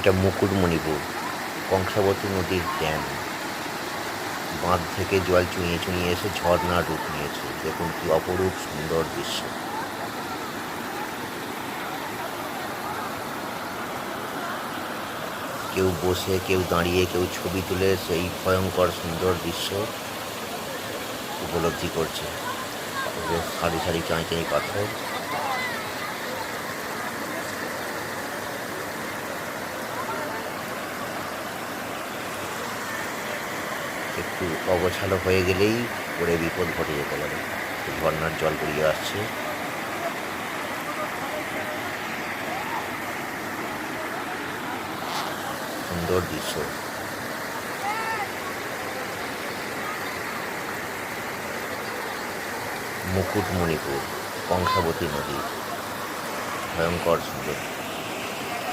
এটা মুকুটমণিপুর কংসাবতী নদীর ড্যাম। বাঁধ থেকে জল চুঁইয়ে চুঁইয়ে এসে ঝর্ণার রূপ নিয়েছে। দেখুন কি অপরূপ সুন্দর দৃশ্য। কেউ বসে, কেউ দাঁড়িয়ে, কেউ ছবি তুলে সেই ভয়ঙ্কর সুন্দর দৃশ্য উপলব্ধি করছে। সারি সারি চাঁই চাঁই পাথর। একটু অগোছালো হয়ে গেলেই পরে বিপদ ঘটে যেতে পারে। ঝর্ণার জল গড়িয়ে আসছে। সুন্দর দৃশ্য। মুকুটমণিপুর কংসাবতী নদী ভয়ঙ্কর সুন্দর।